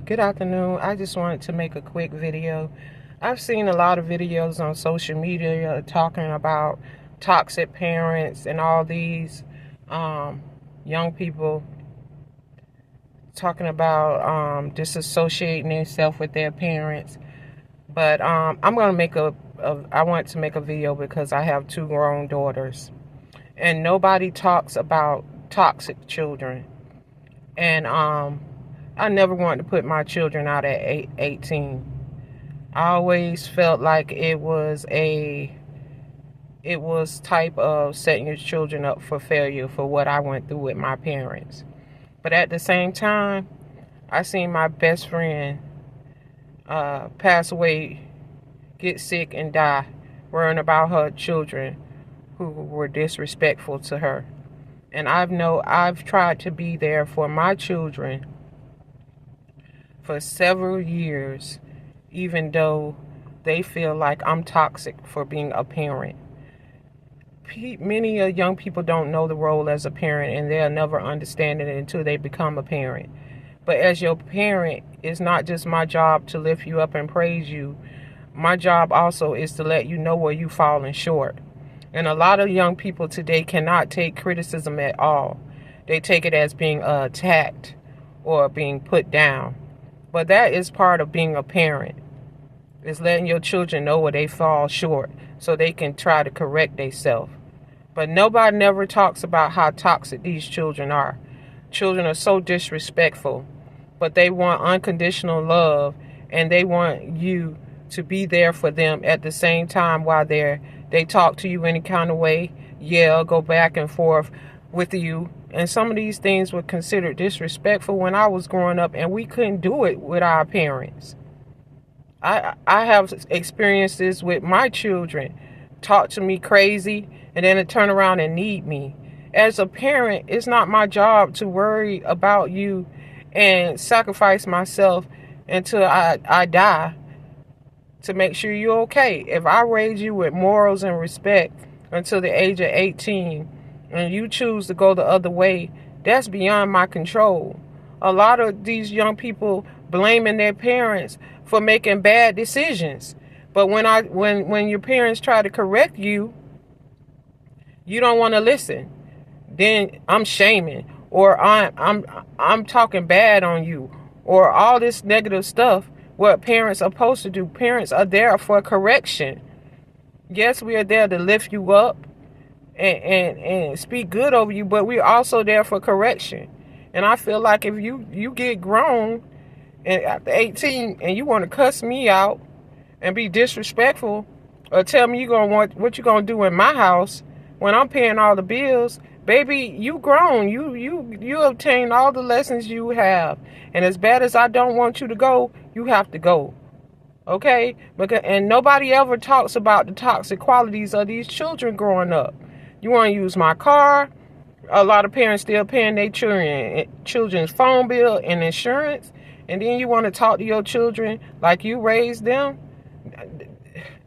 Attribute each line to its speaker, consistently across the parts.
Speaker 1: Good afternoon. I just wanted to make a quick video. I've seen a lot of videos on social media talking about toxic parents and all these young people talking about disassociating themselves with their parents. But I'm going to I want to make a video because I have two grown daughters. And nobody talks about toxic children. And I never wanted to put my children out at 18. I always felt like it was type of setting your children up for failure for what I went through with my parents. But at the same time, I seen my best friend pass away, get sick and die, worrying about her children who were disrespectful to her. And I've tried to be there for my children for several years, even though they feel like I'm toxic for being a parent. Many young people don't know the role as a parent, and they'll never understand it until they become a parent. But as your parent, it's not just my job to lift you up and praise you. My job also is to let you know where you've fallen short. And a lot of young people today cannot take criticism at all. They take it as being attacked or being put down. But that is part of being a parent. Is letting your children know where they fall short so they can try to correct themselves. But nobody never talks about how toxic these children are. Children are so disrespectful, but they want unconditional love, and they want you to be there for them at the same time while they talk to you any kind of way, yell, go back and forth with you. And some of these things were considered disrespectful when I was growing up, and we couldn't do it with our parents. I have experienced this with my children. Talk to me crazy, and then it turn around and need me. As a parent, it's not my job to worry about you and sacrifice myself until I die to make sure you're okay. If I raise you with morals and respect until the age of 18 and you choose to go the other way, that's beyond my control. A lot of these young people blaming their parents for making bad decisions. But when your parents try to correct you, you don't want to listen. Then I'm shaming, or I'm talking bad on you, or all this negative stuff. What parents are supposed to do. Parents are there for correction. Yes, we are there to lift you up and speak good over you, but we're also there for correction. And I feel like if you get grown and after 18 and you want to cuss me out and be disrespectful or tell me what you're gonna do in my house when I'm paying all the bills, baby, you grown. You obtain all the lessons you have. And as bad as I don't want you to go, you have to go. Okay? And nobody ever talks about the toxic qualities of these children growing up. You want to use my car. A lot of parents still paying their children's phone bill and insurance. And then you want to talk to your children like you raised them.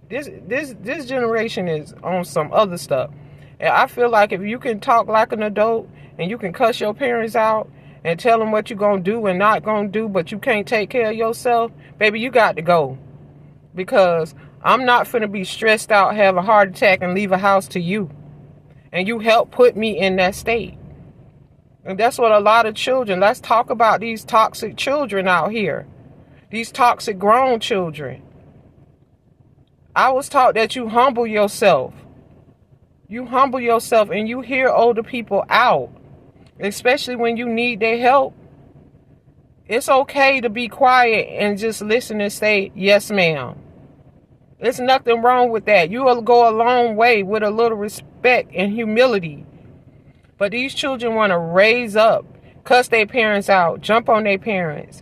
Speaker 1: This generation is on some other stuff. And I feel like if you can talk like an adult and you can cuss your parents out and tell them what you're going to do and not going to do, but you can't take care of yourself, baby, you got to go. Because I'm not finna be stressed out, have a heart attack, and leave a house to you. And you helped put me in that state. And that's what a lot of children, let's talk about these toxic children out here. These toxic grown children. I was taught that you humble yourself. You humble yourself and you hear older people out. Especially when you need their help. It's okay to be quiet and just listen and say, yes, ma'am. There's nothing wrong with that. You will go a long way with a little respect and humility. But these children want to raise up, cuss their parents out, jump on their parents,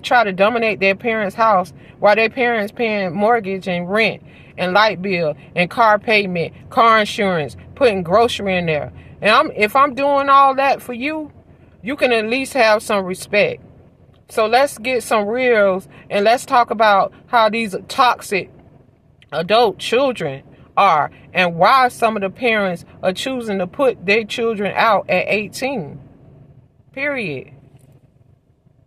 Speaker 1: try to dominate their parents' house while their parents paying mortgage and rent and light bill and car payment, car insurance, putting grocery in there. And if I'm doing all that for you, you can at least have some respect. So let's get some reels and let's talk about how these toxic adult children are and why some of the parents are choosing to put their children out at 18. Period.